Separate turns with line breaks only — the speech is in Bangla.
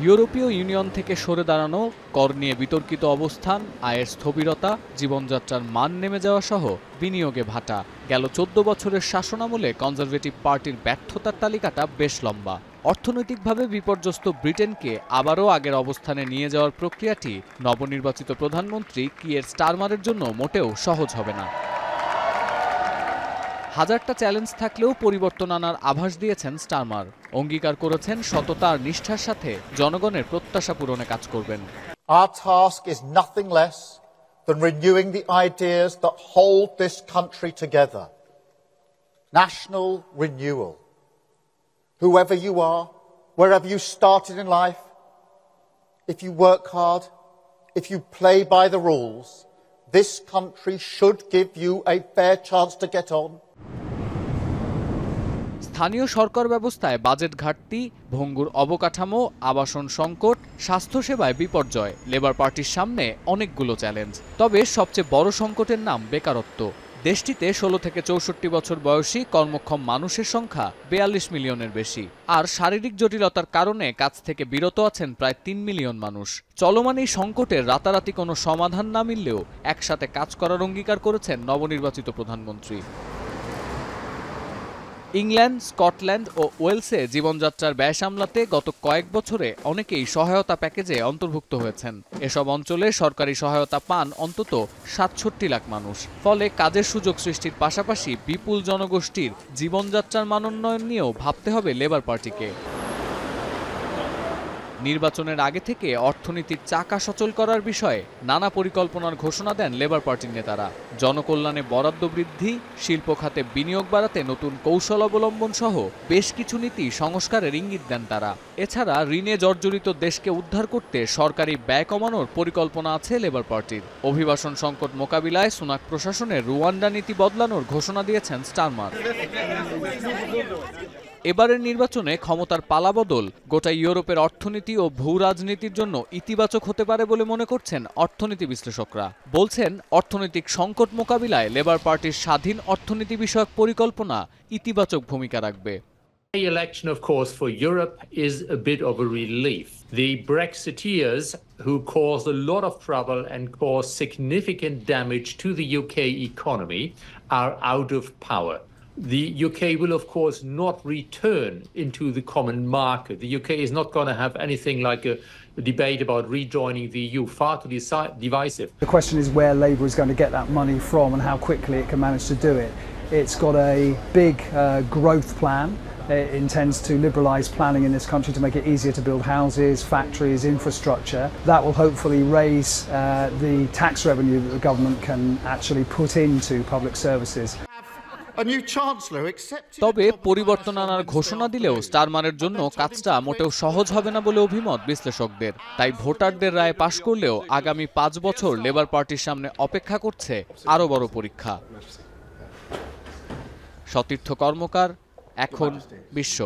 ইউরোপীয় ইউনিয়ন থেকে সরে দাঁড়ানো, কর নিয়ে বিতর্কিত অবস্থান, আয়ের স্থবিরতা, জীবনযাত্রার মান নেমে যাওয়া সহ বিনিয়োগে ভাটা। গেল ১৪ বছরের শাসনামলে কনজারভেটিভ পার্টির ব্যর্থতার তালিকাটা বেশ লম্বা। অর্থনৈতিকভাবে বিপর্যস্ত ব্রিটেনকে আবারও আগের অবস্থানে নিয়ে যাওয়ার প্রক্রিয়াটি নবনির্বাচিত প্রধানমন্ত্রী কিয়ের স্টারমারের জন্য মোটেও সহজ হবে না। হাজারটা চ্যালেঞ্জ থাকলেও পরিবর্তন আনার আভাস দিয়েছেন স্টারমার। অঙ্গীকার করেছেন সততা আর নিষ্ঠার সাথে জনগণের প্রত্যাশা পূরণে কাজ করবেন।
Our task is nothing less than renewing the ideas that hold this country together. National renewal. Whoever you are, wherever you started in life, if you work hard, if you play by the rules, this country should give you a fair chance to get on.
স্থানীয় সরকার ব্যবস্থায় বাজেট ঘাটতি, ভঙ্গুর অবকাঠামো, আবাসন সংকট, স্বাস্থ্যসেবায় বিপর্যয়, লেবার পার্টির সামনে অনেকগুলো চ্যালেঞ্জ। তবে সবচেয়ে বড় সংকটের নাম বেকারত্ব। দেশটিতে ১৬ থেকে ৬৪ বছর বয়সী কর্মক্ষম মানুষের সংখ্যা ৪২ মিলিয়নের বেশি। আর শারীরিক জটিলতার কারণে কাজ থেকে বিরত আছেন প্রায় ৩ মিলিয়ন মানুষ। চলমান এই সংকটের রাতারাতি কোনো সমাধান না মিললেও একসাথে কাজ করার অঙ্গীকার করেছেন নবনির্বাচিত প্রধানমন্ত্রী। ইংল্যান্ড, স্কটল্যান্ড ও ওয়েলসে জীবনযাত্রার ব্যয় সামলাতে গত কয়েক বছরে অনেকেই সহায়তা প্যাকেজে অন্তর্ভুক্ত হয়েছেন। এসব অঞ্চলে সরকারি সহায়তা পান অন্তত ৬৭ লাখ মানুষ। ফলে কাজের সুযোগ সৃষ্টির পাশাপাশি বিপুল জনগোষ্ঠীর জীবনযাত্রার মানোন্নয়ন নিয়েও ভাবতে হবে লেবার পার্টিকে। নির্বাচনের আগে থেকে অর্থনীতির চাকা সচল করার বিষয়ে নানা পরিকল্পনার ঘোষণা দেন লেবার পার্টির নেতারা। জনকল্যাণে বরাদ্দ বৃদ্ধি, শিল্প খাতে বিনিয়োগ বাড়াতে নতুন কৌশল অবলম্বন সহ বেশ কিছু নীতি সংস্কারের ইঙ্গিত দেন তারা। এছাড়া ঋণে জর্জরিত দেশকে উদ্ধার করতে সরকারি ব্যয় কমানোর পরিকল্পনা আছে লেবার পার্টির। অভিবাসন সংকট মোকাবিলায় সুনাক প্রশাসনের রুয়ান্ডা নীতি বদলানোর ঘোষণা দিয়েছেন স্টারমার। এবারের নির্বাচনে ক্ষমতার পালাবদল গোটা ইউরোপের অর্থনীতি ও ভূ রাজনীতির জন্য ইতিবাচক হতে পারে বলে মনে করছেন অর্থনীতি বিশ্লেষকরা। বলছেন, অর্থনৈতিক সংকট মোকাবিলায় লেবার পার্টির স্বাধীন অর্থনীতি বিষয়ক পরিকল্পনা ইতিবাচক ভূমিকা রাখবে।
The election, of course, for Europe is a bit of a relief. The Brexiteers, who caused a lot of trouble and caused significant damage to the UK economy, are out of power. The UK will, of course, not return into the common market. The UK is not going to have anything like a debate about rejoining the EU, far too divisive.
The question is where Labour is going to get that money from and how quickly it can manage to do it. It's got a big growth plan. It intends to liberalise planning in this country to make it easier to build houses, factories, infrastructure. That will hopefully raise the tax revenue that the government can actually put into public services.
তবে পরিবর্তন আনার ঘোষণা দিলেও স্টারমারের জন্য কাজটা মোটেও সহজ হবে না বলে অভিমত বিশ্লেষকদের। তাই ভোটারদের রায় পাশ করলেও আগামী ৫ বছর লেবার পার্টির সামনে অপেক্ষা করছে আরও বড় পরীক্ষা। সতীর্থ কর্মকার, এখন বিশ্ব।